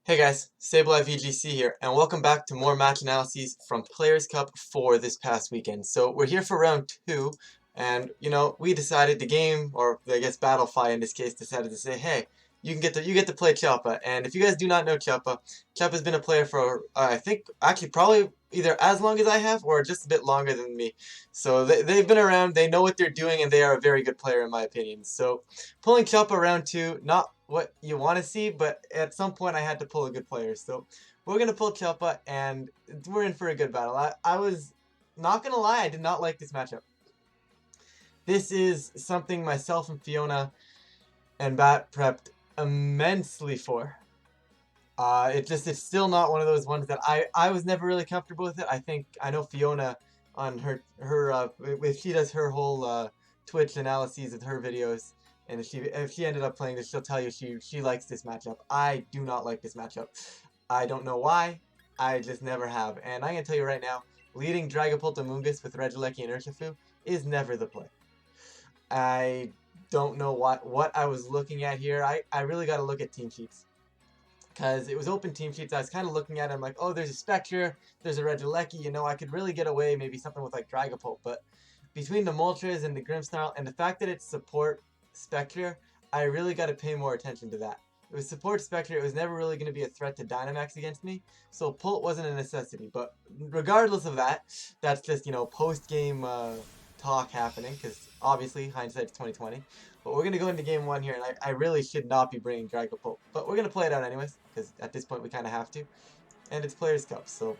Hey guys, Sable VGC here, and welcome back to more match analyses from Players Cup 4 this past weekend. So we're here for round 2, and we decided the game, or I guess Battlefy in this case, decided to say, hey, you get to play Chuppa. And if you guys do not know Chuppa, Chuppa's been a player for I think actually probably either as long as I have or just a bit longer than me. So they've been around, they know what they're doing, and they are a very good player in my opinion. So pulling Chuppa round 2, not what you want to see, but at some point I had to pull a good player. So we're going to pull Chuppa, and we're in for a good battle. I was not going to lie, I did not like this matchup. This is something myself and Fiona and Bat prepped immensely for. It's still not one of those ones that I was never really comfortable with it. I know Fiona on her if she does her whole Twitch analyses of her videos, and if she ended up playing this, she'll tell you she likes this matchup. I do not like this matchup. I don't know why. I just never have. And I'm gonna tell you right now, leading Dragapult Amoonguss with Regieleki and Urshifu is never the play. I don't know what I was looking at here. I really got to look at team sheets, because it was open team sheets. I was kind of looking at it, I'm like, oh, there's a Spectre, there's a Regieleki, I could really get away, maybe something with like Dragapult, but between the Moltres and the Grimmsnarl, and the fact that it's support Spectre, I really got to pay more attention to that. It was support Spectre, it was never really going to be a threat to Dynamax against me, so Pult wasn't a necessity, but regardless of that, that's just, post-game talk happening, because obviously, hindsight's 2020. But we're going to go into game 1 here, and I really should not be bringing Dragapult. But we're going to play it out anyways, because at this point we kind of have to. And it's Players Cup, so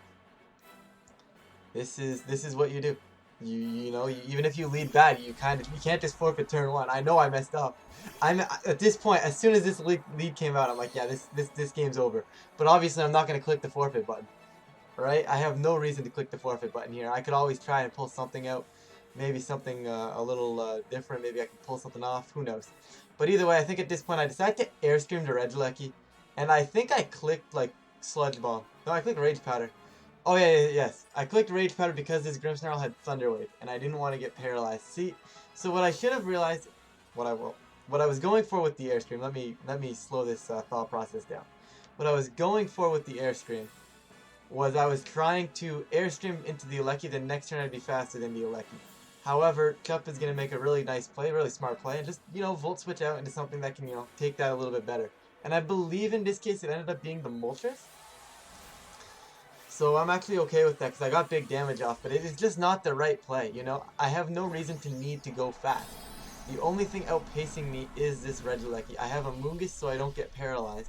this is what you do. Even if you lead bad, you can't just forfeit turn 1. I know I messed up. I'm at this point, as soon as this lead came out, I'm like, yeah, this game's over. But obviously I'm not going to click the forfeit button. Right? I have no reason to click the forfeit button here. I could always try and pull something out. Maybe something a little different. Maybe I can pull something off. Who knows? But either way, I think at this point I decided to Airstream to Regieleki. And I think I clicked like Sludge Bomb. No, I clicked Rage Powder. Oh yeah, yes. I clicked Rage Powder because this Grimmsnarl had Thunder Wave. And I didn't want to get paralyzed. See? So what I should have realized, what I was going for with the Airstream, let me slow this thought process down. What I was going for with the Airstream was I was trying to Airstream into the Eleki, then next turn I'd be faster than the Eleki. However, Chuppa is going to make a really nice play, really smart play, and just, Volt Switch out into something that can, take that a little bit better. And I believe in this case it ended up being the Moltres. So I'm actually okay with that, because I got big damage off, but it is just not the right play, I have no reason to need to go fast. The only thing outpacing me is this Regieleki. I have a Moongus so I don't get paralyzed.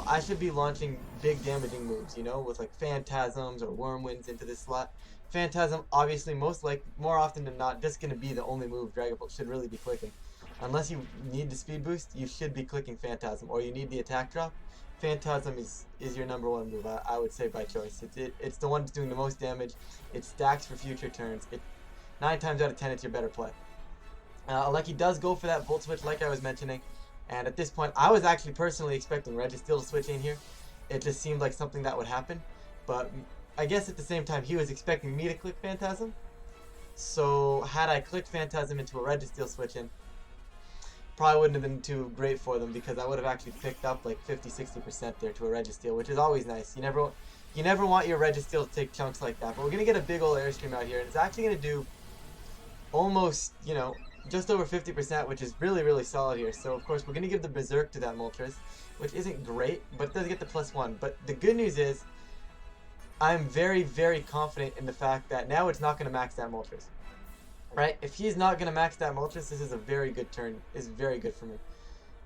I should be launching big damaging moves, with like Phantasms or Wyrmwinds into this slot. Phantasm, obviously, more often than not, just going to be the only move Dragapult should really be clicking. Unless you need the speed boost, you should be clicking Phantasm, or you need the attack drop. Phantasm is your number 1 move, I would say, by choice. It's the one that's doing the most damage. It stacks for future turns. 9 times out of 10, it's your better play. Eleki does go for that Volt Switch, like I was mentioning. And at this point, I was actually personally expecting Registeel to switch in here. It just seemed like something that would happen. But I guess at the same time, he was expecting me to click Phantasm. So had I clicked Phantasm into a Registeel switch in, probably wouldn't have been too great for them, because I would have actually picked up like 50-60% there to a Registeel, which is always nice. You never want your Registeel to take chunks like that. But we're going to get a big old Airstream out here, and it's actually going to do almost, just over 50%, which is really, really solid here. So, of course, we're going to give the Berserk to that Moltres, which isn't great, but it does get the +1. But the good news is, I'm very, very confident in the fact that now it's not going to max that Moltres. Right? If he's not going to max that Moltres, this is a very good turn. It's very good for me.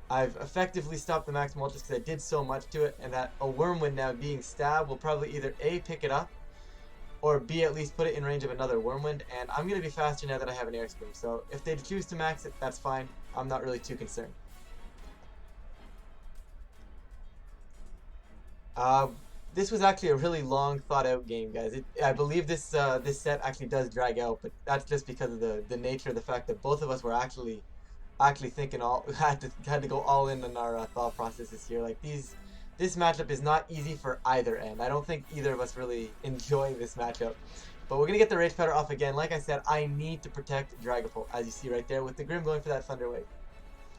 I've effectively stopped the max Moltres because I did so much to it, and that a Wyrmwind now being stabbed will probably either A, pick it up, or B, at least put it in range of another Wyrmwind, and I'm going to be faster now that I have an Airstream. So if they choose to max it, that's fine. I'm not really too concerned. This was actually a really long thought out game, guys. I believe this set actually does drag out, but that's just because of the nature of the fact that both of us were actually thinking had to go all in on our thought processes here. Like this matchup is not easy for either end. I don't think either of us really enjoy this matchup. But we're going to get the Rage Powder off again. Like I said, I need to protect Dragapult, as you see right there, with the Grim going for that Thunder Wave.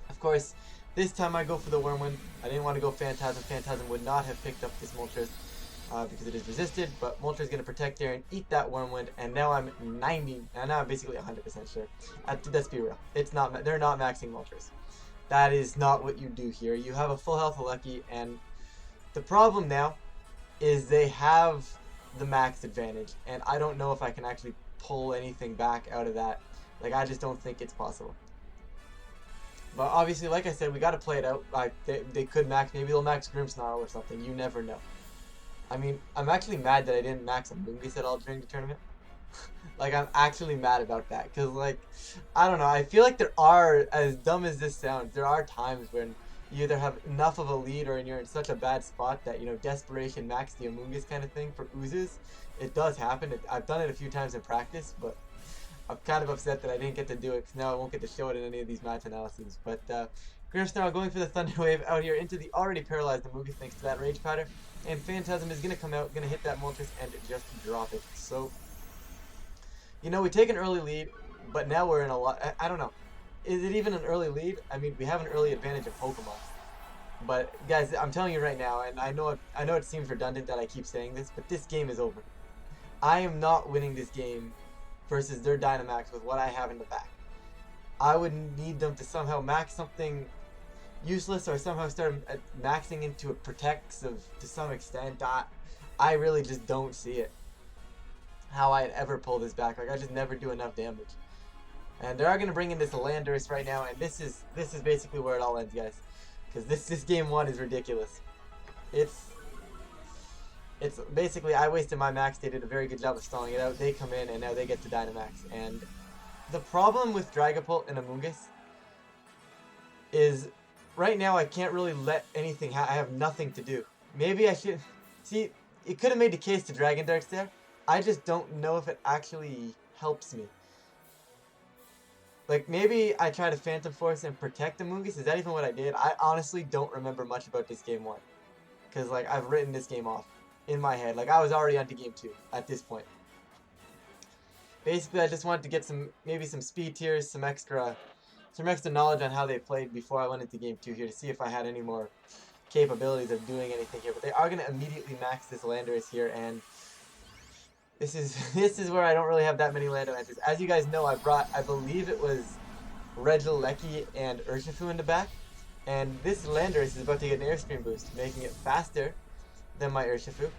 Of course, This time I go for the Wormwind. I didn't want to go Phantasm. Phantasm would not have picked up this Moltres because it is resisted, but Moltres is going to protect there and eat that Wormwind, and now I'm 90, and now I'm basically 100% sure. Let's be real. It's not, they're not maxing Moltres. That is not what you do here. You have a full health Lucky, and the problem now is they have the max advantage, and I don't know if I can actually pull anything back out of that. Like, I just don't think it's possible. But obviously, like I said, we got to play it out. Like, they could max, maybe they'll max Grimmsnarl or something. You never know. I mean, I'm actually mad that I didn't max Amoonguss at all during the tournament. Like, I'm actually mad about that. Because, like, I don't know. I feel like there are, as dumb as this sounds, there are times when you either have enough of a lead or you're in such a bad spot that, you know, desperation max the Amoonguss kind of thing for oozes. It does happen. I've done it a few times in practice, but I'm kind of upset that I didn't get to do it because now I won't get to show it in any of these match analyses. But Grimmsnarl going for the Thunder Wave out here into the already paralyzed Amoonguss thanks to that Rage Powder. And Phantasm is going to come out, going to hit that Moltres and just drop it. So, you know, we take an early lead, but now we're in a lot. I don't know. Is it even an early lead? I mean, we have an early advantage of Pokemon. But guys, I'm telling you right now, and I know it seems redundant that I keep saying this, but this game is over. I am not winning this game versus their Dynamax with what I have in the back. I would need them to somehow max something useless or somehow start maxing into a protects to some extent. I really just don't see it. How I'd ever pull this back. Like, I just never do enough damage. And they are going to bring in this Landorus right now, and this is basically where it all ends, guys. Because this game 1 is ridiculous. It's basically, I wasted my max. They did a very good job of stalling it out. They come in, and now they get to Dynamax. And the problem with Dragapult and Amoonguss is, right now, I can't really let anything I have nothing to do. Maybe I should... See, it could have made the case to Dragon Darts there. I just don't know if it actually helps me. Like, maybe I try to Phantom Force and protect Amoonguss. Is that even what I did? I honestly don't remember much about this game 1. Because, like, I've written this game off in my head. Like, I was already onto game 2 at this point. Basically, I just wanted to get maybe some speed tiers, some extra knowledge on how they played before I went into game 2 here to see if I had any more capabilities of doing anything here. But they are going to immediately max this Landorus here, and this is where I don't really have that many Lando answers. As you guys know, I believe it was Regieleki and Urshifu in the back. And this Landorus is about to get an Airstream boost, making it faster than my Urshifu,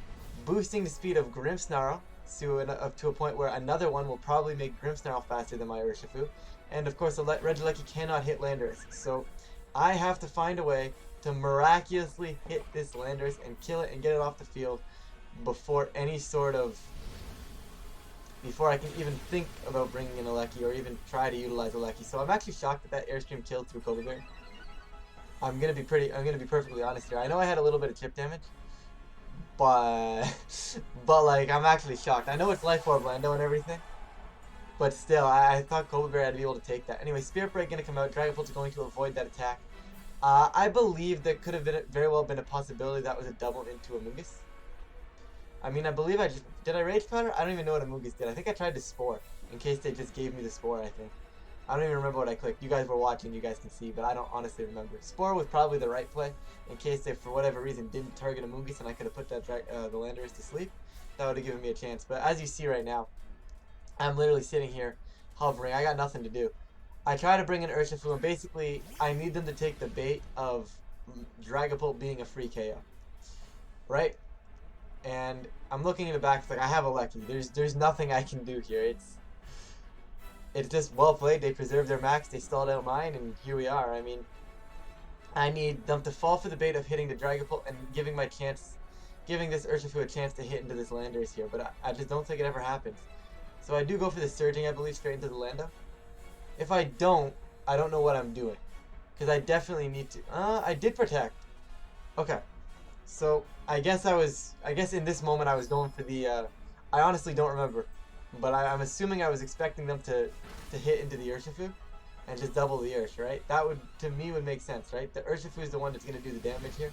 boosting the speed of Grimmsnarl to a point where another one will probably make Grimmsnarl faster than my Urshifu. And of course, the Regieleki cannot hit Landorus. So I have to find a way to miraculously hit this Landorus and kill it and get it off the field before I can even think about bringing in a Lecky or even try to utilize a Lecky. So I'm actually shocked that Airstream killed through Kobe. I'm gonna be perfectly honest here. I know I had a little bit of chip damage, but like, I'm actually shocked. I know it's Life Orb Lando and everything, but still, I thought Kobe Bear had to be able to take that. Anyway, Spirit Break gonna come out. Dragapult's going to avoid that attack. I believe there could have very well been a possibility that was a double into Amoonguss. I mean, I believe did I Rage Powder? I don't even know what Amoonguss did. I think I tried to Spore, in case they just gave me the Spore, I think. I don't even remember what I clicked. You guys were watching, you guys can see, but I don't honestly remember. Spore was probably the right play, in case they, for whatever reason, didn't target Amoonguss and I could have put that the Landorus to sleep. That would have given me a chance. But as you see right now, I'm literally sitting here, hovering. I got nothing to do. I try to bring in Urshifu, and basically, I need them to take the bait of Dragapult being a free KO. Right? And I'm looking in the back, it's like, I have a Lecky. There's nothing I can do here. It's just well played. They preserved their max, they stalled out mine, and here we are. I mean, I need them to fall for the bait of hitting the Dragapult and giving this Urshifu a chance to hit into this Landorus here, but I just don't think it ever happens. So I do go for the Surging, I believe, straight into the Lando. If I don't know what I'm doing. Because I definitely need to. I did protect. Okay. So, I guess in this moment I was going for the, I honestly don't remember. But I'm assuming I was expecting them to hit into the Urshifu and just double the Ursh, right? That would, to me, would make sense, right? The Urshifu is the one that's going to do the damage here.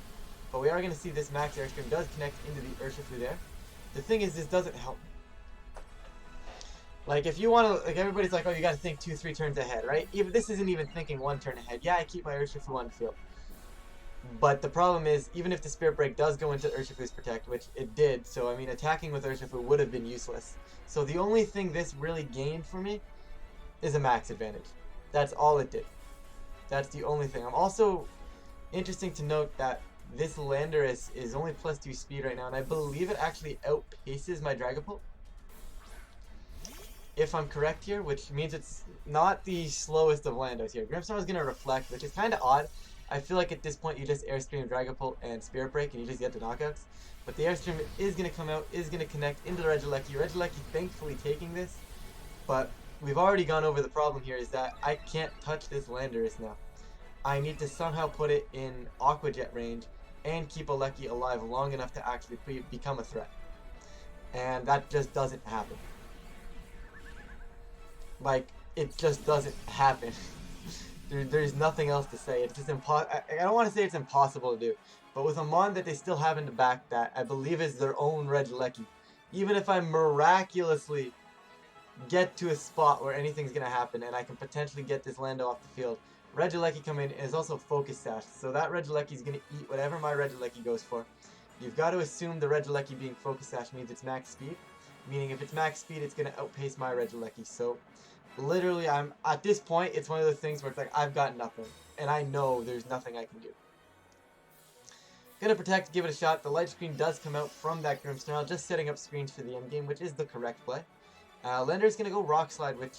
But we are going to see this max Airstream does connect into the Urshifu there. The thing is, this doesn't help. Like, if you want to, like, everybody's like, oh, you got to think 2-3 turns ahead, right? Even this isn't even thinking 1 turn ahead. Yeah, I keep my Urshifu on the field. But the problem is, even if the Spirit Break does go into Urshifu's Protect, which it did, so I mean, attacking with Urshifu would have been useless. So the only thing this really gained for me is a max advantage. That's all it did. That's the only thing. I'm also interesting to note that this Landorus is only +2 speed right now, and I believe it actually outpaces my Dragapult, if I'm correct here, which means it's not the slowest of Landos here. Grimmsnarl is going to reflect, which is kind of odd. I feel like at this point you just Airstream, Dragapult, and Spirit Break, and you just get the knockouts. But the Airstream is going to come out, is going to connect into the Regieleki. Regieleki thankfully taking this, but we've already gone over the problem here, is that I can't touch this Landorus now. I need to somehow put it in Aqua Jet range and keep a Lecky alive long enough to actually become a threat. And that just doesn't happen. Like, it just doesn't happen. There's nothing else to say. It's just I don't want to say it's impossible to do, but with a mon that they still have in the back that I believe is their own Regieleki, even if I miraculously get to a spot where anything's going to happen and I can potentially get this Lando off the field, Regieleki come in and is also Focus Sash, so that Regieleki is going to eat whatever my Regieleki goes for. You've got to assume the Regieleki being Focus Sash means it's max speed, meaning if it's max speed, it's going to outpace my Regieleki. So literally, I'm at this point, it's one of those things where it's like, I've got nothing, and I know there's nothing I can do. Gonna Protect, give it a shot. The light screen does come out from that Grimmsnarl, just setting up screens for the end game, which is the correct play. Lander's gonna go Rock Slide, which,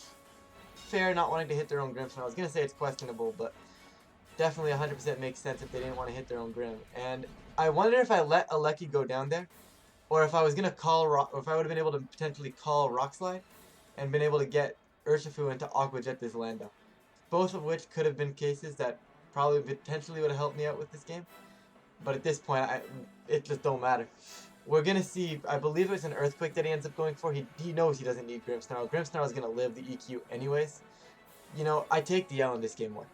fair, not wanting to hit their own Grimmsnarl. I was gonna say it's questionable, but definitely 100% makes sense if they didn't want to hit their own Grim. And I wonder if I let Aleki go down there, or if I was gonna call or if I would have been able to potentially call Rock Slide, and been able to get Urshifu into Aqua Jet this Lando. Both of which could have been cases that probably potentially would have helped me out with this game. But at this point, it just don't matter. We're going to see, I believe it's an Earthquake that he ends up going for. He knows he doesn't need Grimmsnarl. Grimmsnarl is going to live the EQ anyways. You know, I take the L in this game 1.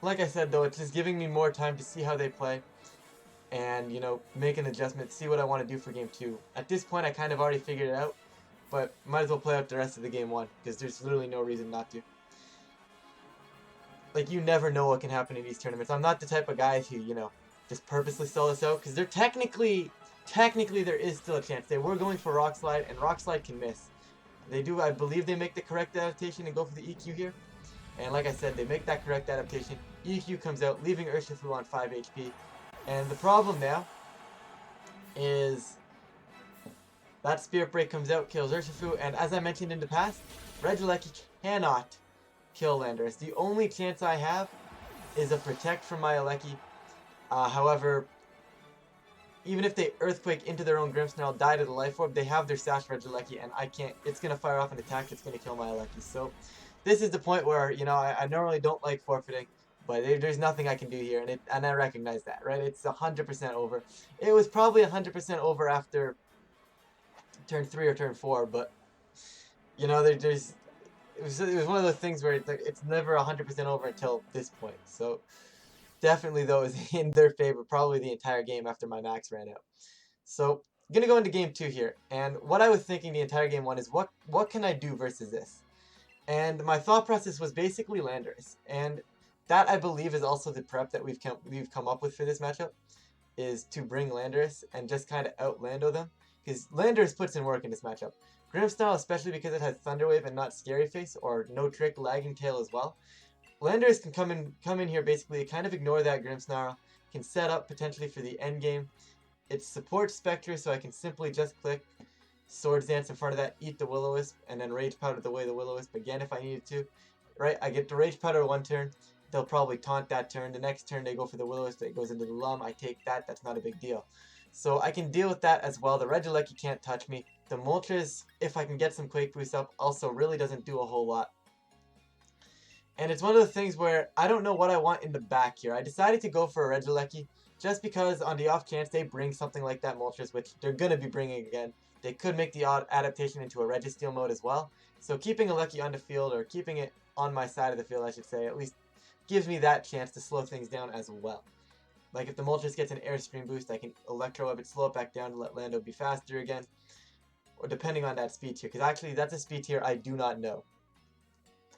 Like I said, though, it's just giving me more time to see how they play. And, you know, make an adjustment, see what I want to do for game 2. At this point, I kind of already figured it out. But might as well play out the rest of the game 1, because there's literally no reason not to. Like, you never know what can happen in these tournaments. I'm not the type of guy who, you know, just purposely sell this out, because they're technically there is still a chance. They were going for Rock Slide, and Rock Slide can miss. They do, I believe they make the correct adaptation and go for the EQ here. And like I said, they make that correct adaptation. EQ comes out, leaving Urshifu on 5 HP. And the problem now is that Spirit Break comes out, kills Urshifu, and as I mentioned in the past, Regieleki cannot kill Landorus. The only chance I have is a Protect from my Aleki. However, even if they Earthquake into their own Grimmsnarl, die to the Life Orb, they have their Sash Regieleki, and I can't, it's going to fire off an attack that's going to kill my Aleki. So, this is the point where, you know, I normally don't like forfeiting, but there's nothing I can do here, and I recognize that, right? It's 100% over. It was probably 100% over after turn 3 or turn 4, but, you know, it was one of those things where it's never 100% over until this point. So definitely, though, is in their favor probably the entire game after my max ran out. So I'm gonna go into game 2 here, and what I was thinking the entire game 1 is what can I do versus this? And my thought process was basically Landorus, and that I believe is also the prep that we've come up with for this matchup, is to bring Landorus and just kind of out-Lando them, because Landorus puts in work in this matchup. Grimmsnarl, especially because it has Thunder Wave and not Scary Face, or No Trick, Lagging Tail as well. Landorus can come in here basically, kind of ignore that Grimmsnarl, can set up potentially for the end game. It supports Spectre, so I can simply just click Swords Dance in front of that, eat the Will-O-Wisp, and then Rage Powder the way the Will-O-Wisp again if I needed to. Right, I get to Rage Powder 1 turn, they'll probably taunt that turn. The next turn they go for the Will-O-Wisp, it goes into the Lum, I take that, that's not a big deal. So I can deal with that as well. The Regieleki can't touch me. The Moltres, if I can get some Quake Boost up, also really doesn't do a whole lot. And it's one of the things where I don't know what I want in the back here. I decided to go for a Regieleki just because on the off chance they bring something like that Moltres, which they're going to be bringing again. They could make the odd adaptation into a Registeel mode as well. So keeping Aleki on the field, or keeping it on my side of the field I should say, at least gives me that chance to slow things down as well. Like if the Moltres gets an Airstream boost, I can Electro Web it, slow it back down to let Lando be faster again. or depending on that speed tier, because actually that's a speed tier I do not know.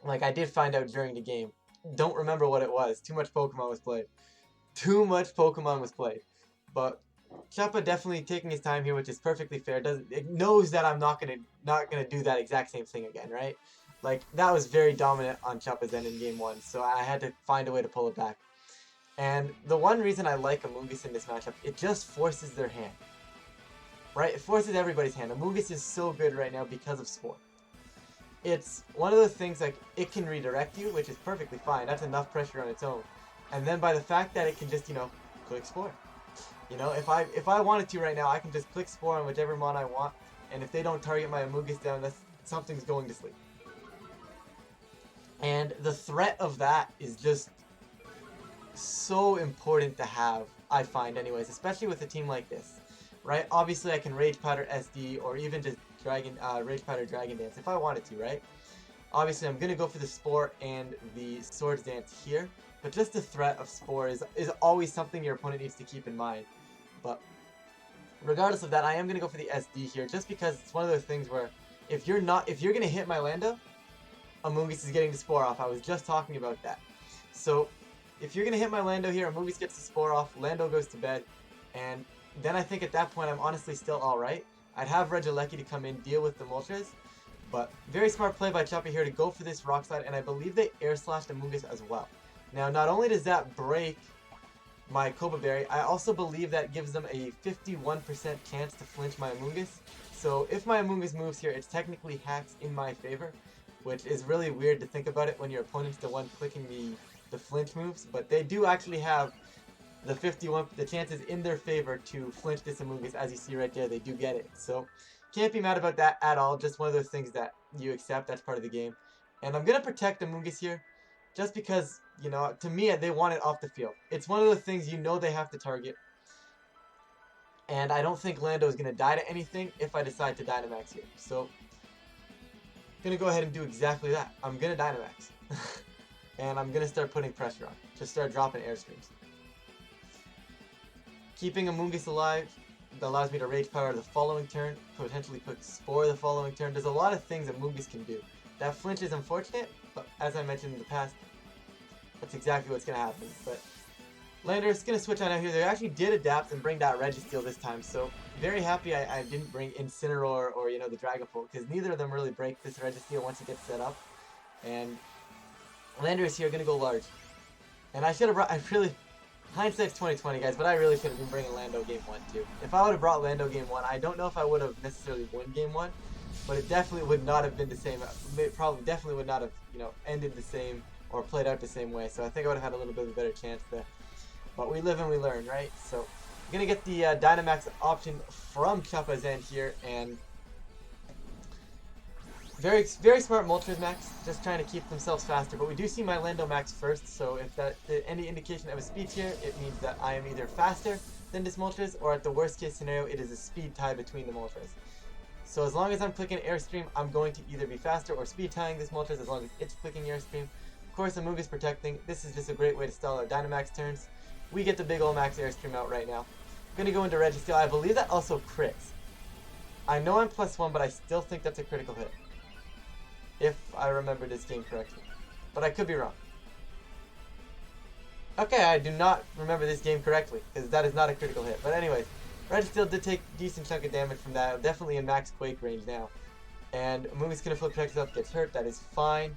Like, I did find out during the game. Don't remember what it was. Too much Pokemon was played. Too much Pokemon was played. But Chuppa definitely taking his time here, which is perfectly fair. It knows that I'm not gonna do that exact same thing again, right? Like, that was very dominant on Chuppa's end in game 1, so I had to find a way to pull it back. And the one reason I like Amoonguss in this matchup, it just forces their hand. Right? It forces everybody's hand. Amoonguss is so good right now because of Spore. It's one of those things, like, it can redirect you, which is perfectly fine. That's enough pressure on its own. And then by the fact that it can just, click Spore. If I wanted to right now, I can just click Spore on whichever mon I want, and if they don't target my Amoonguss down, something's going to sleep. And the threat of that is just so important to have, I find anyways, especially with a team like this. Right? Obviously I can Rage Powder SD or even just Rage Powder Dragon Dance if I wanted to, right? Obviously I'm gonna go for the Spore and the Swords Dance here, but just the threat of Spore is always something your opponent needs to keep in mind. But regardless of that, I am gonna go for the SD here just because it's one of those things where if you're gonna hit my Lando, Amoonguss is getting the Spore off. I was just talking about that. So if you're gonna hit my Lando here, Amoonguss gets the Spore off, Lando goes to bed, and then I think at that point I'm honestly still alright. I'd have Regieleki to come in, deal with the Moltres, but very smart play by Chuppa here to go for this Rock Slide, and I believe they Air Slashed Amoonguss as well. Now, not only does that break my Koba Berry, I also believe that gives them a 51% chance to flinch my Amoonguss. So if my Amoonguss moves here, it's technically hacks in my favor, which is really weird to think about it when your opponent's the one clicking the flinch moves, but they do actually have the chances in their favor to flinch this Amoonguss. As you see right there, they do get it. So can't be mad about that at all. Just one of those things that you accept. That's part of the game. And I'm going to protect Amoonguss here just because, to me, they want it off the field. It's one of the things they have to target. And I don't think Lando is going to die to anything if I decide to Dynamax here. So I'm going to go ahead and do exactly that. I'm going to Dynamax. And I'm going to start putting pressure on. Just start dropping Airstreams. Keeping Amoonguss alive allows me to Rage Power the following turn, potentially put Spore the following turn. There's a lot of things Amoonguss can do. That flinch is unfortunate, but as I mentioned in the past, that's exactly what's going to happen. But Lander's going to switch on out here. They actually did adapt and bring that Registeel this time, so very happy I didn't bring Incineroar or, the Dragapult, because neither of them really break this Registeel once it gets set up. And Lander is here going to go large. And I should have brought, hindsight's 20/20, guys, but I really should have been bringing Lando game 1 too. If I would have brought Lando game 1, I don't know if I would have necessarily won game 1, but it definitely would not have been the same. It probably definitely would not have, ended the same or played out the same way. So I think I would have had a little bit of a better chance there. But we live and we learn, right? So I'm gonna get the Dynamax option from Chuppa's end here, and very smart Moltres Max, just trying to keep themselves faster. But we do see my Lando Max first, so if that any indication of a speed tier, it means that I am either faster than this Moltres, or at the worst case scenario, it is a speed tie between the Moltres. So as long as I'm clicking Airstream, I'm going to either be faster or speed tying this Moltres as long as it's clicking Airstream. Of course, Amoonguss protecting. This is just a great way to stall our Dynamax turns. We get the big ol' Max Airstream out right now. I'm going to go into Registeel. I believe that also crits. I know I'm +1, but I still think that's a critical hit. If I remember this game correctly. But I could be wrong. Okay, I do not remember this game correctly, because that is not a critical hit. But anyways, Registeel did take a decent chunk of damage from that. Definitely in max Quake range now. And Amoonguss gonna flip protect itself, gets hurt. That is fine.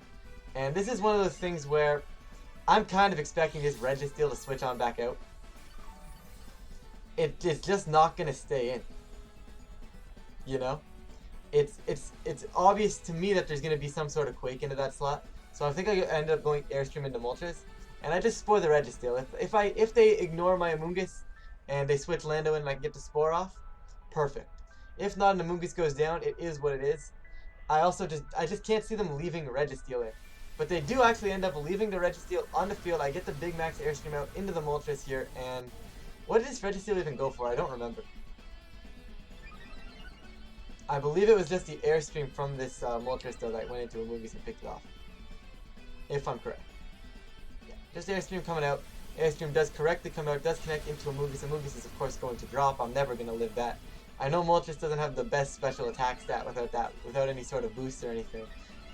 And this is one of those things where I'm kind of expecting this Registeel to switch on back out. It is just not gonna stay in. It's obvious to me that there's going to be some sort of Quake into that slot. So I think I end up going Airstream into Moltres. And I just Spore the Registeel. If they ignore my Amoonguss and they switch Lando in and I can get the Spore off, perfect. If not, and Amoonguss goes down, it is what it is. I just can't see them leaving Registeel in. But they do actually end up leaving the Registeel on the field. I get the big max Airstream out into the Moltres here. And what did this Registeel even go for? I don't remember. I believe it was just the Airstream from this Moltres though that went into Amoonguss and picked it off. If I'm correct. Yeah, just Airstream coming out. Airstream does correctly come out, does connect into Amoonguss. Amoonguss is of course going to drop. I'm never going to live that. I know Moltres doesn't have the best special attack stat without any sort of boost or anything,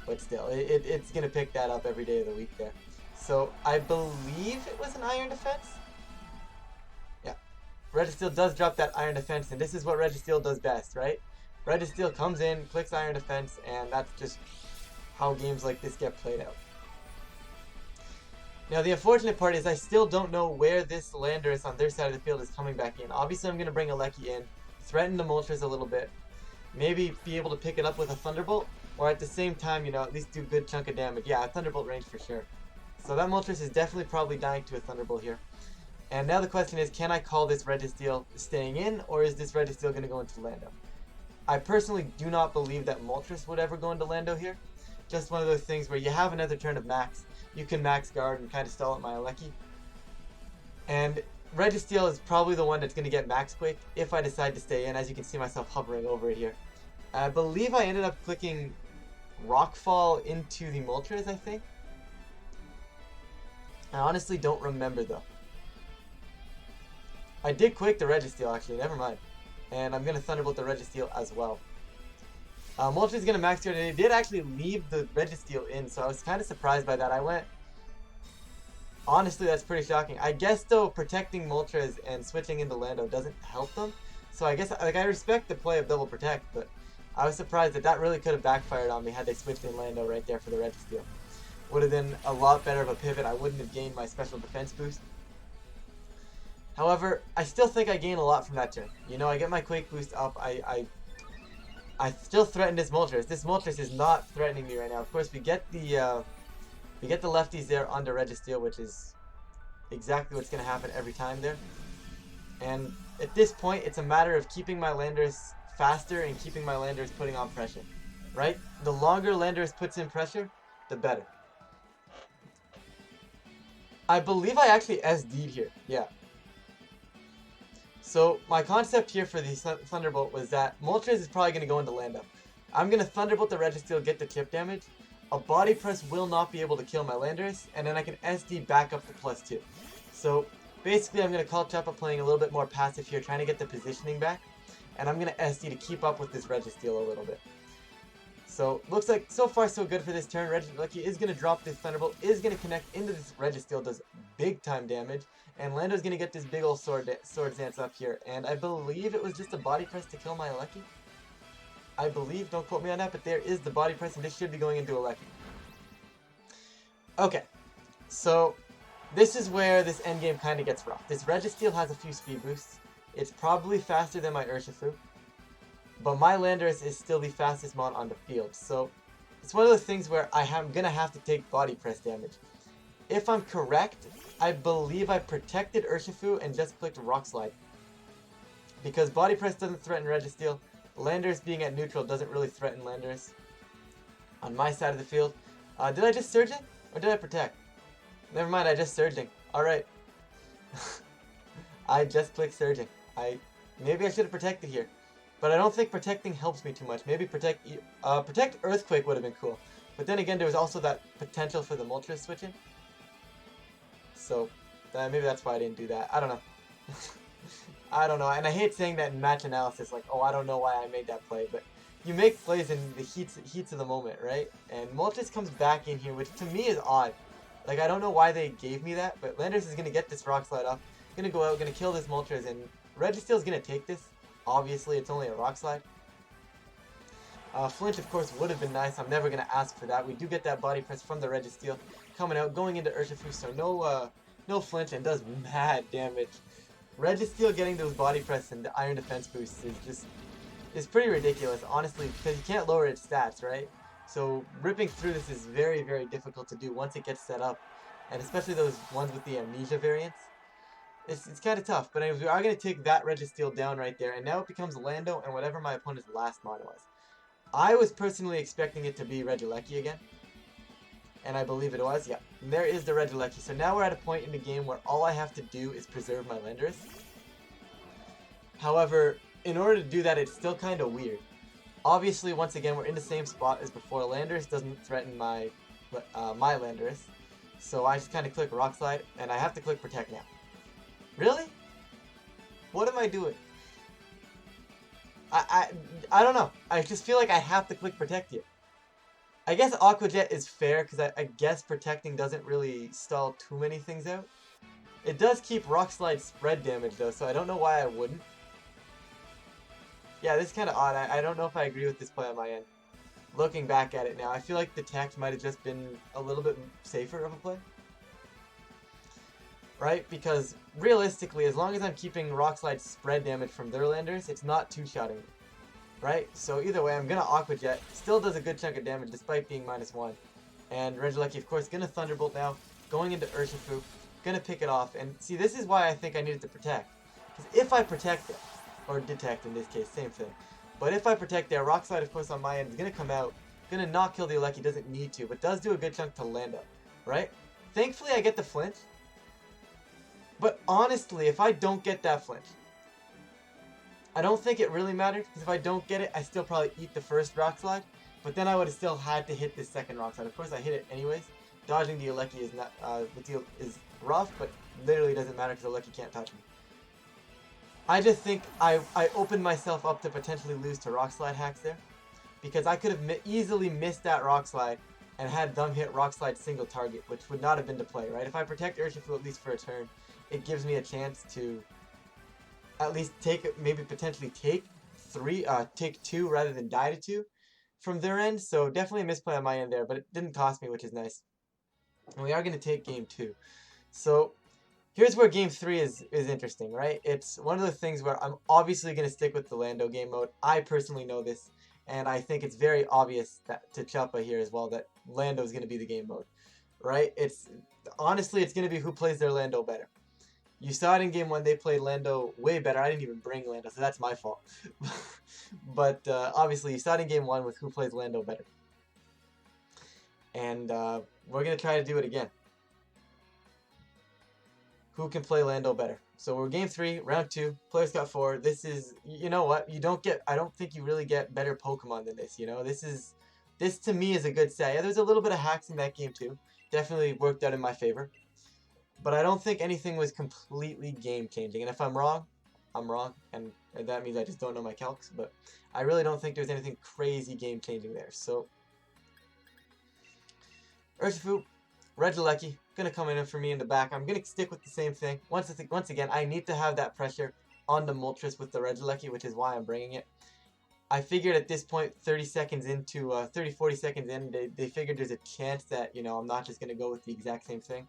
but still, it's gonna pick that up every day of the week there. So I believe it was an Iron Defense. Yeah, Registeel does drop that Iron Defense, and this is what Registeel does best, right? Registeel comes in, clicks Iron Defense, and that's just how games like this get played out. Now the unfortunate part is I still don't know where this Landorus on their side of the field is coming back in. Obviously I'm going to bring a Lecky in, threaten the Moltres a little bit, maybe be able to pick it up with a Thunderbolt, or at the same time, you know, at least do a good chunk of damage. Yeah, a Thunderbolt range for sure. So that Moltres is definitely probably dying to a Thunderbolt here. And now the question is, can I call this Registeel staying in, or is this Registeel going to go into Lando? I personally do not believe that Moltres would ever go into Lando here. Just one of those things where you have another turn of max, you can max guard and kind of stall at my Alecki. And Registeel is probably the one that's going to get max quake if I decide to stay in, as you can see myself hovering over it here. I believe I ended up clicking Rockfall into the Moltres, I think. I honestly don't remember though. I did quake the Registeel actually, never mind. And I'm going to Thunderbolt the Registeel as well. Moltres is going to max guard, and it did actually leave the Registeel in, so I was kind of surprised by that. I went... Honestly, that's pretty shocking. I guess, though, protecting Moltres and switching into Lando doesn't help them. So I guess, like, I respect the play of double protect, but I was surprised that that really could have backfired on me had they switched in Lando right there for the Registeel. Would have been a lot better of a pivot. I wouldn't have gained my special defense boost. However, I still think I gain a lot from that turn. You know, I get my Quake boost up. I still threaten this Moltres. This Moltres is not threatening me right now. Of course, we get the lefties there onto Registeel, which is exactly what's going to happen every time there. And at this point, it's a matter of keeping my Landorus faster and keeping my Landorus putting on pressure. Right? The longer Landorus puts in pressure, the better. I believe I actually SD'd here. Yeah. So my concept here for the Thunderbolt was that Moltres is probably going to go into Lando. I'm going to Thunderbolt the Registeel, get the chip damage. A Body Press will not be able to kill my Landorus, and then I can SD back up to +2. So basically I'm going to call Chuppa playing a little bit more passive here, trying to get the positioning back. And I'm going to SD to keep up with this Registeel a little bit. So looks like so far so good for this turn. Lucky is going to drop this Thunderbolt, is going to connect into this Registeel, does big time damage. And Lando's going to get this big old sword dance up here. And I believe it was just a Body Press to kill my Alecki. I believe, don't quote me on that, but there is the Body Press, and this should be going into Alecki. Okay, so this is where this endgame kind of gets rough. This Registeel has a few speed boosts. It's probably faster than my Urshifu, but my Landorus is still the fastest mon on the field. So it's one of those things where I'm going to have to take Body Press damage. If I'm correct, I believe I protected Urshifu and just clicked Rock Slide. Because Body Press doesn't threaten Registeel, Landorus being at neutral doesn't really threaten Landorus on my side of the field. Did I just Surge it? Or did I protect? Never mind, I just Surging. Alright. I just clicked Surging. Maybe I should have protected here. But I don't think protecting helps me too much. Maybe protect Earthquake would have been cool. But then again, there was also that potential for the Moltres switching. So, maybe that's why I didn't do that. I don't know. I don't know. And I hate saying that in match analysis, like, oh, I don't know why I made that play. But you make plays in the heats of the moment, right? And Moltres comes back in here, which to me is odd. Like, I don't know why they gave me that, but Landorus is going to get this Rock Slide up. Going to go out, going to kill this Moltres, and Registeel is going to take this. Obviously, it's only a Rock Slide. Flinch, of course, would have been nice. I'm never going to ask for that. We do get that Body Press from the Registeel coming out, going into Urshifu, so no flinch, and does mad damage. Registeel getting those Body Press and the Iron Defense boosts is pretty ridiculous, honestly, because you can't lower its stats, right? So ripping through this is very, very difficult to do once it gets set up, and especially those ones with the Amnesia variants. It's kind of tough, but anyways, we are going to take that Registeel down right there, and now it becomes Lando and whatever my opponent's last mod was. I was personally expecting it to be Regieleki again, and I believe it was, yeah. And there is the Regieleki, so now we're at a point in the game where all I have to do is preserve my Landorus. However, in order to do that, it's still kind of weird. Obviously, once again, we're in the same spot as before. Landorus doesn't threaten my Landorus, so I just kind of click Rock Slide, and I have to click Protect now. Really? What am I doing? I don't know. I just feel like I have to click protect here. I guess Aqua Jet is fair because I guess protecting doesn't really stall too many things out. It does keep Rock Slide spread damage though, so I don't know why I wouldn't. Yeah, this is kind of odd. I don't know if I agree with this play on my end. Looking back at it now, I feel like the tech might have just been a little bit safer of a play. Right? Because realistically, as long as I'm keeping Rock Slide spread damage from their landers, it's not two-shotting me. Right? So either way, I'm going to Aqua Jet. Still does a good chunk of damage despite being -1. And Regieleki, of course, going to Thunderbolt now. Going into Urshifu. Going to pick it off. And see, this is why I think I needed to protect. Because if I protect it, or detect in this case, same thing. But if I protect there, Rock Slide, of course, on my end is going to come out. Going to not kill the Aleki, doesn't need to, but does do a good chunk to Lando. Right? Thankfully, I get the flinch. But honestly, if I don't get that flinch, I don't think it really matters, because if I don't get it, I still probably eat the first Rock Slide, but then I would have still had to hit this second Rock Slide. Of course, I hit it anyways. Dodging the Aleki is not is rough, but literally doesn't matter because Aleki can't touch me. I just think I opened myself up to potentially lose to Rock Slide hacks there, because I could have easily missed that Rock Slide and had them hit Rock Slide single target, which would not have been to play, right? If I protect Urshifu at least for a turn, it gives me a chance to at least maybe potentially take two rather than die to 2 from their end. So definitely a misplay on my end there, but it didn't cost me, which is nice. And we are going to take game 2. So here's where game 3 is interesting, right? It's one of the things where I'm obviously going to stick with the Lando game mode. I personally know this, and I think it's very obvious that to Chuppa here as well that Lando is going to be the game mode, right? Honestly, it's going to be who plays their Lando better. You saw it in game 1, they played Lando way better. I didn't even bring Lando, so that's my fault. But obviously, you saw it in game 1 with who plays Lando better. And we're going to try to do it again. Who can play Lando better? So we're game 3, round 2, players got 4. This is, you know what, I don't think you really get better Pokemon than this, you know? This to me is a good set. Yeah, there's a little bit of hacks in that game too. Definitely worked out in my favor. But I don't think anything was completely game-changing. And if I'm wrong, I'm wrong. And that means I just don't know my calcs. But I really don't think there's anything crazy game-changing there. So, Urshifu, Regieleki, going to come in for me in the back. I'm going to stick with the same thing. Once again, I need to have that pressure on the Moltres with the Regieleki, which is why I'm bringing it. I figured at this point, 40 seconds in, they figured there's a chance that, you know, I'm not just going to go with the exact same thing.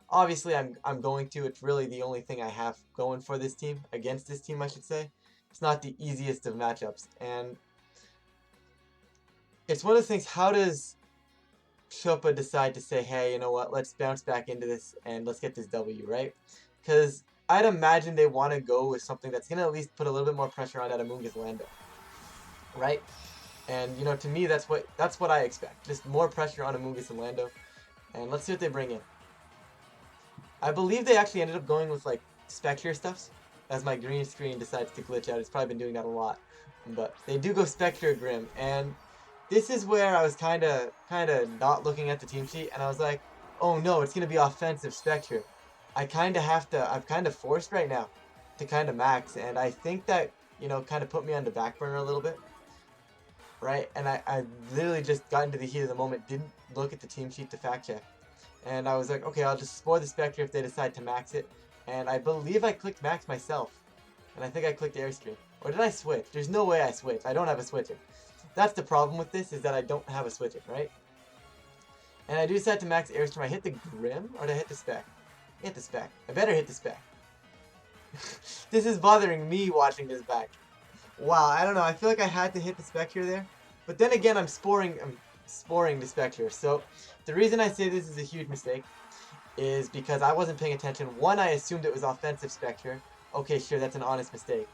Obviously, I'm going to. It's really the only thing I have going for this team, against this team, I should say. It's not the easiest of matchups. And it's one of the things, how does Chuppa decide to say, hey, you know what, let's bounce back into this and let's get this W, right? Because I'd imagine they want to go with something that's going to at least put a little bit more pressure on Adamunga's Lando, right? And, you know, to me, that's what I expect. Just more pressure on Amoonguss and Lando. And let's see what they bring in. I believe they actually ended up going with, like, Spectre stuffs, as my green screen decides to glitch out. It's probably been doing that a lot. But they do go Spectre Grim, and this is where I was kind of not looking at the team sheet, and I was like, oh no, it's going to be offensive Spectre. I'm kind of forced right now to kind of max, and I think that, you know, kind of put me on the back burner a little bit. Right? And I literally just got into the heat of the moment, didn't look at the team sheet to fact check. And I was like, okay, I'll just spore the Spectre if they decide to max it. And I believe I clicked max myself. And I think I clicked Airstream. Or did I switch? There's no way I switched. I don't have a switcher. That's the problem with this, is that I don't have a switcher, right? And I do decide to max Airstream. I hit the Grim, or did I hit the Spec? I hit the Spec. I better hit the Spec. This is bothering me watching this back. Wow, I don't know. I feel like I had to hit the Spectre there. But then again, I'm sporing the Spectre. So the reason I say this is a huge mistake is because I wasn't paying attention. One, I assumed it was offensive Spectre. Okay, sure, that's an honest mistake.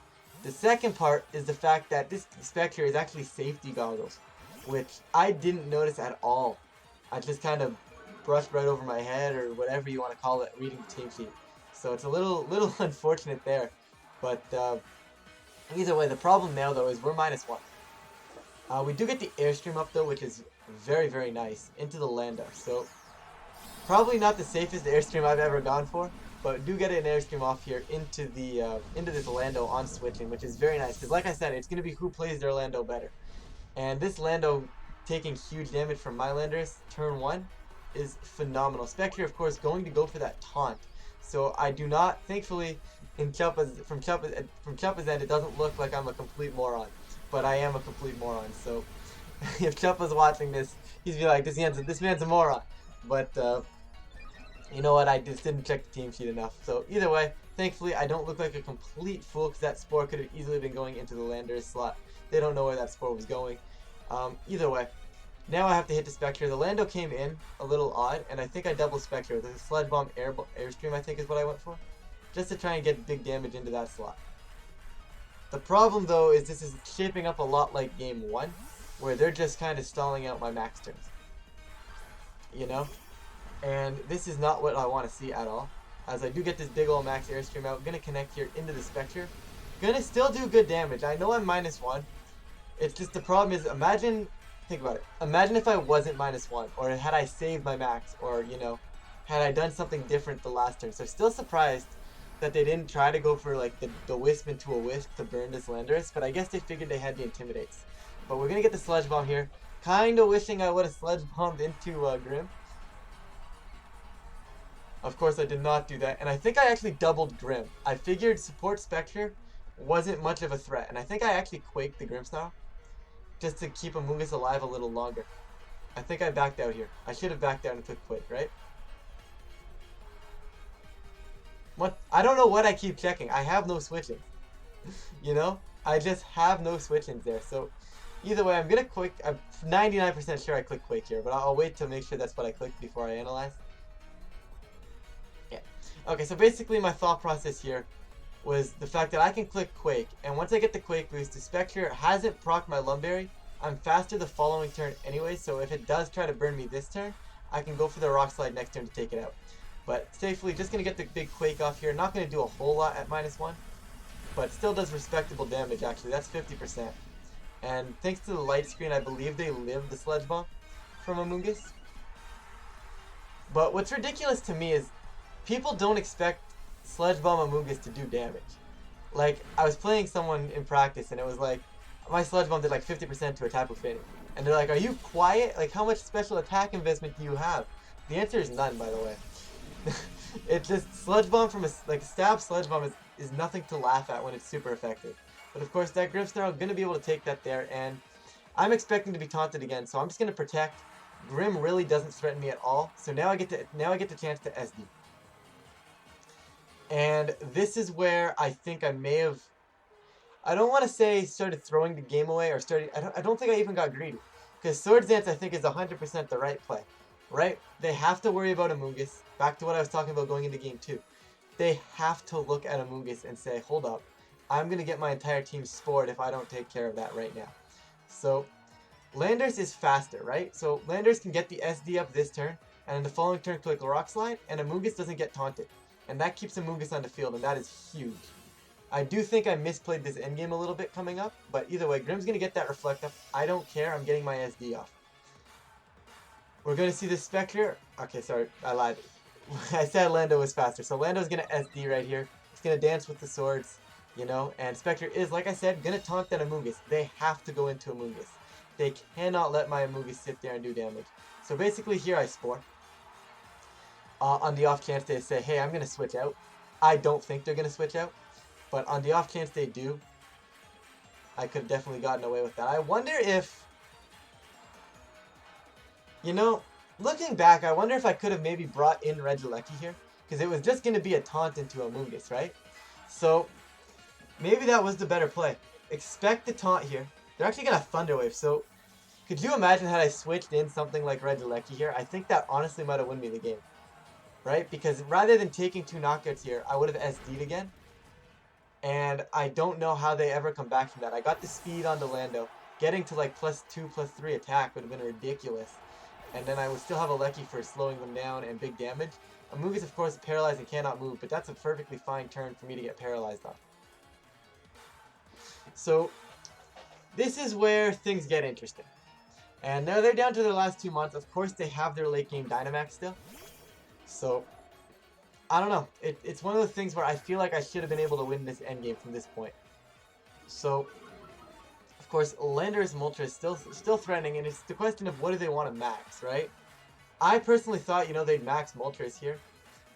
The second part is the fact that this Spectre is actually safety goggles, which I didn't notice at all. I just kind of brushed right over my head, or whatever you want to call it, reading the team sheet. So it's a little unfortunate there. But either way, the problem now, though, is we're -1. We do get the Airstream up, though, which is very, very nice, into the Lando. So, probably not the safest Airstream I've ever gone for. but do get an airstream off here into this Lando on switching, which is very nice because, like I said, it's gonna be who plays their Lando better. And this Lando taking huge damage from my Landers turn 1 is phenomenal. Spectre, of course, going to go for that taunt. So I do not, thankfully, from Chuppa's end, it doesn't look like I'm a complete moron, but I am a complete moron. So if Chuppa's watching this, he's be like, this man's a moron. But you know what? I just didn't check the team sheet enough. So either way, thankfully, I don't look like a complete fool because that Spore could have easily been going into the Landers slot. They don't know where that Spore was going. Either way, now I have to hit the Spectre. The Lando came in a little odd, and I think I double Spectre. The Sludge Bomb Airstream, I think, is what I went for, just to try and get big damage into that slot. The problem, though, is this is shaping up a lot like Game 1, where they're just kind of stalling out my max turns. You know? And this is not what I want to see at all. As I do get this big old max Airstream out, gonna connect here into the Spectre. Gonna still do good damage. I know I'm -1. It's just the problem is, think about it. Imagine if I wasn't -1, or had I saved my max, or, you know, had I done something different the last turn. So still surprised that they didn't try to go for like the Wisp into a Wisp to burn this Landorus, but I guess they figured they had the Intimidates. But we're gonna get the Sludge Bomb here. Kinda wishing I would have Sludge Bombed into Grim. Of course I did not do that, and I think I actually doubled Grim. I figured support Spectre wasn't much of a threat, and I think I actually quaked the Grimmsnarl just to keep Amoonguss alive a little longer. I think I backed out here. I should have backed out and took Quake, right? What? I don't know what I keep checking. I have no switching. You know? I just have no switchings there. So either way, I'm gonna Quake. I'm 99% sure I click Quake here, but I'll wait to make sure that's what I clicked before I analyze. Yeah. Okay, so basically my thought process here was the fact that I can click Quake, and once I get the Quake boost, the Spectre hasn't procced my Lumberry. I'm faster the following turn anyway, so if it does try to burn me this turn, I can go for the Rock Slide next turn to take it out. But safely, just going to get the big Quake off here. Not going to do a whole lot at -1, but still does respectable damage actually. That's 50%. And thanks to the light screen, I believe they live the Sludge Bomb from Amoonguss. But what's ridiculous to me is people don't expect Sludge Bomb Amoonguss to do damage. Like, I was playing someone in practice and it was like, my Sludge Bomb did like 50% to a Tapu Fini. And they're like, are you quiet? Like, how much special attack investment do you have? The answer is none, by the way. It's just Sludge Bomb from a stab Sludge Bomb is nothing to laugh at when it's super effective. But of course, that Grimmsnarl is going to be able to take that there, and I'm expecting to be taunted again, so I'm just going to protect. Grim really doesn't threaten me at all, so now I get the chance to SD. And this is where I think I may have, I don't want to say started throwing the game away or I don't think I even got greedy. Because Swords Dance I think is 100% the right play. Right? They have to worry about Amoonguss. Back to what I was talking about going into game 2. They have to look at Amoonguss and say, hold up, I'm going to get my entire team spored if I don't take care of that right now. So, Landers is faster, right? So, Landers can get the SD up this turn, and in the following turn click Rock Slide, and Amoonguss doesn't get taunted. And that keeps Amoonguss on the field, and that is huge. I do think I misplayed this endgame a little bit coming up, but either way, Grim's going to get that Reflect up. I don't care, I'm getting my SD off. We're going to see the Spectre. Okay, sorry, I lied. I said Lando was faster, so Lando's going to SD right here. It's going to dance with the swords, you know, and Spectre is, like I said, going to taunt that Amoonguss. They have to go into Amoonguss. They cannot let my Amoonguss sit there and do damage. So basically here I Spore. On the off chance they say, hey, I'm going to switch out. I don't think they're going to switch out. But on the off chance they do, I could have definitely gotten away with that. I wonder if, you know, looking back, I wonder if I could have maybe brought in Regieleki here. Because it was just going to be a taunt into Amoonguss, right? So, maybe that was the better play. Expect the taunt here. They're actually going to Thunder Wave, so could you imagine had I switched in something like Regieleki here? I think that honestly might have won me the game. Right? Because rather than taking 2 knockouts here, I would have SD'd again. And I don't know how they ever come back from that. I got the speed on the Lando. Getting to like +2, +3 attack would have been ridiculous. And then I would still have a Lecky for slowing them down and big damage. Amoonguss, of course, is paralyzed and cannot move, but that's a perfectly fine turn for me to get paralyzed on. So, this is where things get interesting. And now they're down to their last 2 months. Of course, they have their late game Dynamax still. So, I don't know. It's one of the things where I feel like I should have been able to win this endgame from this point. So, of course, Landorus Moltres is still threatening, and it's the question of what do they want to max, right? I personally thought, you know, they'd max Moltres here,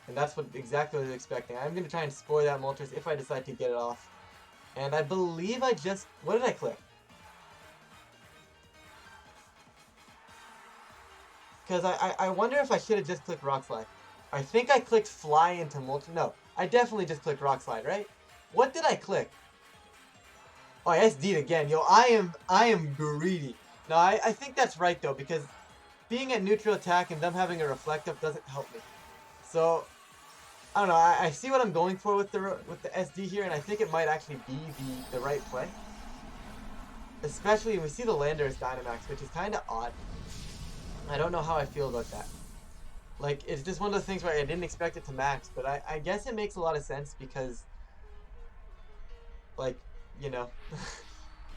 and that's exactly what I was expecting. I'm going to try and spoil that Moltres if I decide to get it off. And I believe I just... What did I click? Because I wonder if I should have just clicked Rock Slide. I think I clicked Fly into Moltres. No, I definitely just clicked Rock Slide, right? What did I click? Oh, I SD'd again. Yo, I am greedy. No, I think that's right, though, because being at neutral attack and them having a reflect up doesn't help me. So, I don't know. I see what I'm going for with the SD here, and I think it might actually be the right play. Especially when we see the Landorus Dynamax, which is kind of odd. I don't know how I feel about that. Like, it's just one of those things where I didn't expect it to max, but I guess it makes a lot of sense because, like, you know,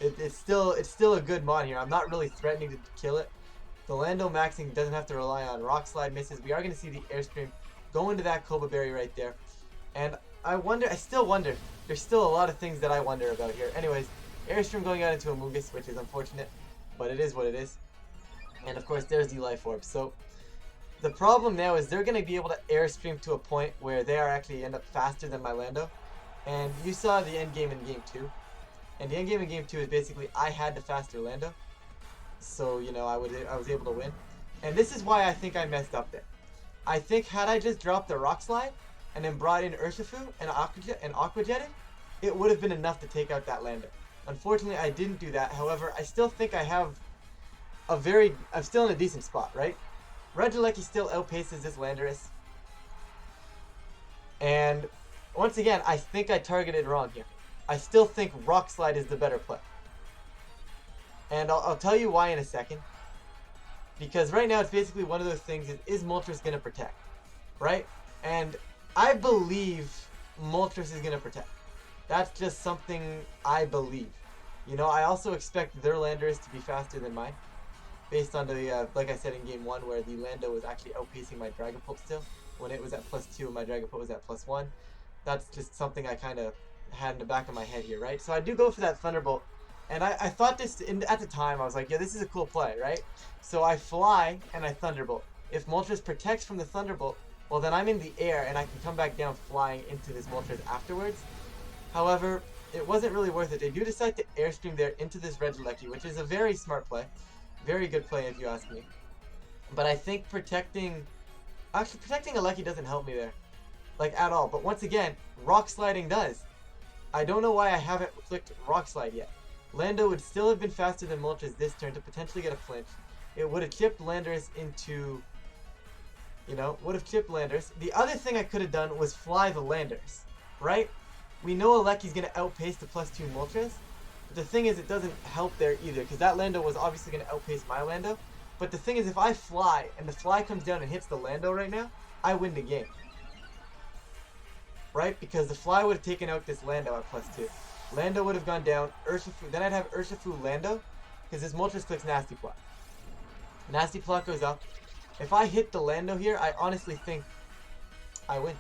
it's still a good mod here. I'm not really threatening to kill it. The Lando maxing doesn't have to rely on Rock Slide misses. We are going to see the Airstream go into that Cobra Berry right there. And I still wonder. There's still a lot of things that I wonder about here. Anyways, Airstream going out into a Amoonguss, which is unfortunate, but it is what it is. And of course, there's the Life Orb. So the problem now is they're going to be able to Airstream to a point where they are actually end up faster than my Lando. And you saw the end game in Game 2. And the end game in Game 2 is basically I had the faster Lando. So, you know, I was able to win. And this is why I think I messed up there. I think had I just dropped the Rock Slide and then brought in Urshifu and Aqua Jetted, it would have been enough to take out that Lando. Unfortunately, I didn't do that. However, I still think I have I'm still in a decent spot, right? Regieleki still outpaces this Landorus. And once again, I think I targeted wrong here. I still think Rock Slide is the better play. And I'll tell you why in a second. Because right now it's basically one of those things is Moltres going to protect? Right? And I believe Moltres is going to protect. That's just something I believe. You know, I also expect their Landorus to be faster than mine. Based on the, like I said in Game 1, where the Lando was actually outpacing my Dragapult still. When it was at +2 and my Dragapult was at +1. That's just something I kind of had in the back of my head here, right? So I do go for that Thunderbolt. And I thought this, at the time, I was like, yeah, this is a cool play, right? So I fly and I Thunderbolt. If Moltres protects from the Thunderbolt, well then I'm in the air and I can come back down flying into this Moltres afterwards. However, it wasn't really worth it. They do decide to Airstream there into this Regieleki, which is a very smart play. Very good play if you ask me. But I think protecting a Lecky doesn't help me there. Like, at all. But once again, Rock Sliding does. I don't know why I haven't clicked Rock Slide yet. Lando would still have been faster than Moltres this turn to potentially get a flinch. It would have chipped Landorus into... You know, would have chipped Landorus. The other thing I could have done was fly the Landorus. Right? We know Aleki's going to outpace the +2 Moltres. But the thing is, it doesn't help there either. Because that Lando was obviously going to outpace my Lando. But the thing is, if I fly, and the fly comes down and hits the Lando right now, I win the game. Right? Because the fly would have taken out this Lando at +2. Lando would have gone down, Urshifu, then I'd have Urshifu Lando, because this Moltres clicks Nasty Plot. Nasty Plot goes up. If I hit the Lando here, I honestly think I win.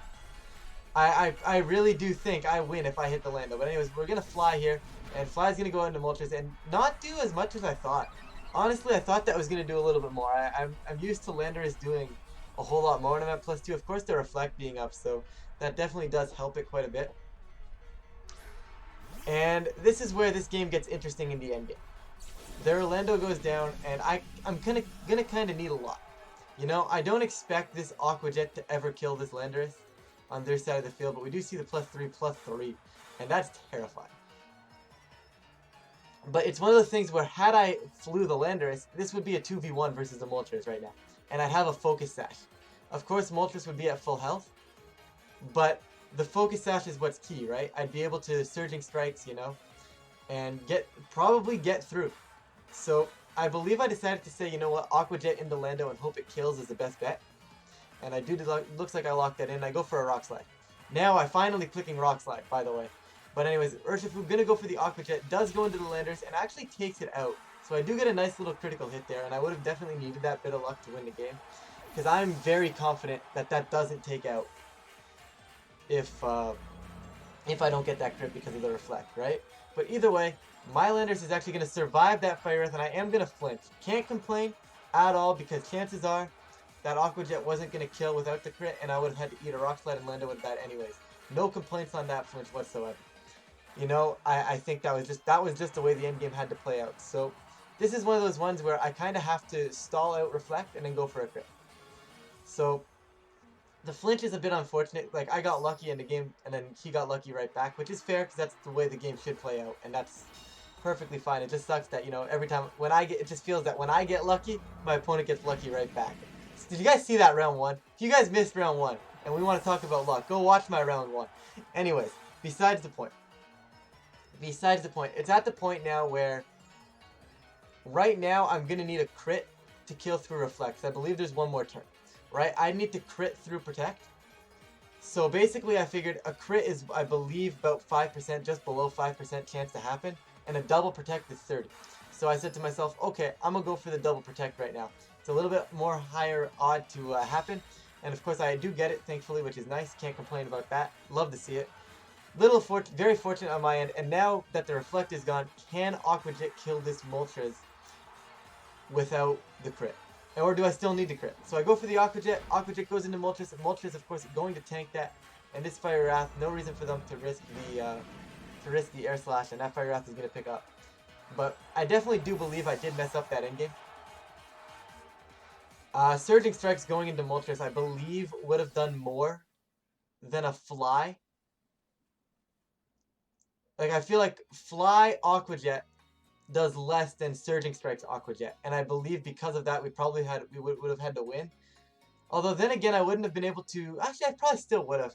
I really do think I win if I hit the Lando. But anyways, we're going to fly here, and fly's going to go into Moltres and not do as much as I thought. Honestly, I thought that was going to do a little bit more. I'm used to Landorus doing a whole lot more when I'm at +2. Of course, the Reflect being up, so that definitely does help it quite a bit. And this is where this game gets interesting in the endgame. Their Lando goes down, and I'm gonna kind of need a lot. You know, I don't expect this Aqua Jet to ever kill this Landorus on their side of the field, but we do see the +3/+3, and that's terrifying. But it's one of the things where had I flew the Landorus, this would be a 2v1 versus the Moltres right now. And I'd have a Focus Sash. Of course, Moltres would be at full health, but the Focus Sash is what's key, right? I'd be able to Surging Strikes, you know, and probably get through. So I believe I decided to say, you know what, Aqua Jet into Lando and hope it kills is the best bet. And I do, looks like I locked that in. I go for a Rock Slide. Now I finally clicking Rock Slide, by the way. But anyways, Urshifu gonna go for the Aqua Jet, does go into the Landorus and actually takes it out. So I do get a nice little critical hit there, and I would have definitely needed that bit of luck to win the game. Because I'm very confident that that doesn't take out if I don't get that crit because of the reflect, right? But either way, my Landers is actually going to survive that Fire Breath, and I am going to flinch. Can't complain at all because chances are that Aqua Jet wasn't going to kill without the crit, and I would have had to eat a Rock Slide and Lando would have died anyways. No complaints on that flinch whatsoever. You know, I think that was just the way the end game had to play out. So this is one of those ones where I kind of have to stall out reflect and then go for a crit. So the flinch is a bit unfortunate. Like, I got lucky in the game, and then he got lucky right back, which is fair because that's the way the game should play out, and that's perfectly fine. It just sucks that, you know, every time when I get, it just feels that when I get lucky, my opponent gets lucky right back. Did you guys see that round one? If you guys missed round one, and we want to talk about luck, go watch my round one. Anyways, besides the point. Besides the point. It's at the point now where right now I'm going to need a crit to kill through reflect. I believe there's one more turn. Right? I need to crit through protect. So basically I figured a crit is, I believe, about 5%, just below 5% chance to happen. And a double protect is 30. So I said to myself, okay, I'm going to go for the double protect right now. It's a little bit more higher odd to happen. And of course I do get it, thankfully, which is nice. Can't complain about that. Love to see it. Very fortunate on my end. And now that the reflect is gone, can Aqua Jet kill this Moltres without the crit? Or do I still need the crit? So I go for the Aqua Jet. Aqua Jet goes into Moltres. Moltres, of course, going to tank that. And this Fire Wrath, no reason for them to risk the Air Slash, and that Fire Wrath is going to pick up. But I definitely do believe I did mess up that endgame. Surging Strikes going into Moltres, I believe, would have done more than a Fly. Like, I feel like Fly Aqua Jet does less than Surging Strikes Aqua Jet, and I believe because of that we would have had to win. Although then again I wouldn't have been able to. Actually, I probably still would have.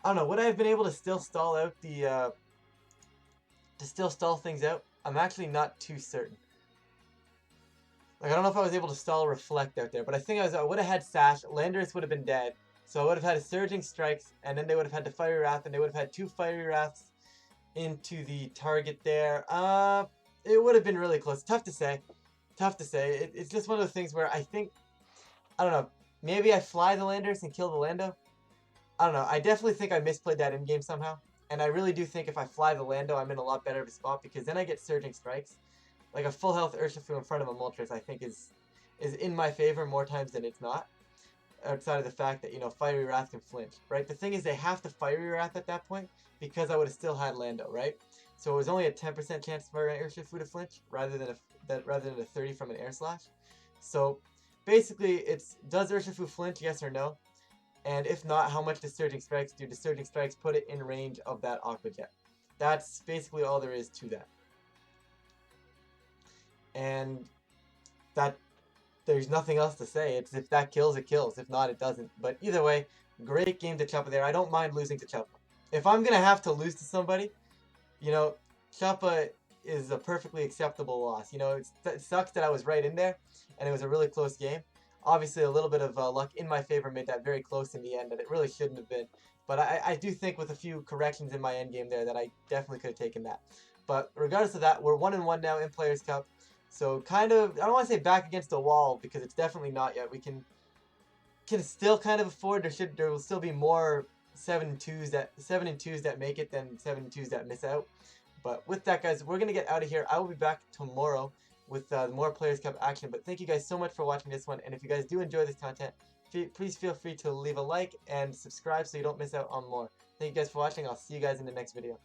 I don't know. Would I have been able to still stall out the things out? I'm actually not too certain. Like, I don't know if I was able to stall reflect out there, but I think I would have had Sash. Landorus would have been dead, so I would have had a Surging Strikes, and then they would have had the Fiery Wrath, and they would have had 2 Fiery Wraths into the target there. It would have been really close. Tough to say. Tough to say. It's just one of those things where I think, I don't know, maybe I fly the Landorus and kill the Lando. I don't know. I definitely think I misplayed that in-game somehow. And I really do think if I fly the Lando, I'm in a lot better of a spot because then I get Surging Strikes. Like a full health Urshifu in front of a Moltres, I think is in my favor more times than it's not. Outside of the fact that, you know, Fiery Wrath can flinch, right? The thing is they have to Fiery Wrath at that point because I would have still had Lando, right? So it was only a 10% chance for an Urshifu to flinch rather than a 30 from an Air Slash. So basically it's, does Urshifu flinch, yes or no? And if not, how much does Surging Strikes do? Does Surging Strikes put it in range of that Aqua Jet? That's basically all there is to that. And that, there's nothing else to say. It's if that kills, it kills. If not, it doesn't. But either way, great game to Chuppa there. I don't mind losing to Chuppa. If I'm going to have to lose to somebody, you know, Chuppa is a perfectly acceptable loss. You know, it sucks that I was right in there, and it was a really close game. Obviously, a little bit of luck in my favor made that very close in the end, and it really shouldn't have been. But I do think with a few corrections in my endgame there that I definitely could have taken that. But regardless of that, we're 1-1 now in Players' Cup. So kind of, I don't want to say back against the wall because it's definitely not yet. We can still kind of afford. There will still be more 7-2s that make it than 7-2s that miss out. But with that, guys, we're gonna get out of here. I will be back tomorrow with more Players' Cup action. But thank you guys so much for watching this one. And if you guys do enjoy this content, please feel free to leave a like and subscribe so you don't miss out on more. Thank you guys for watching. I'll see you guys in the next video.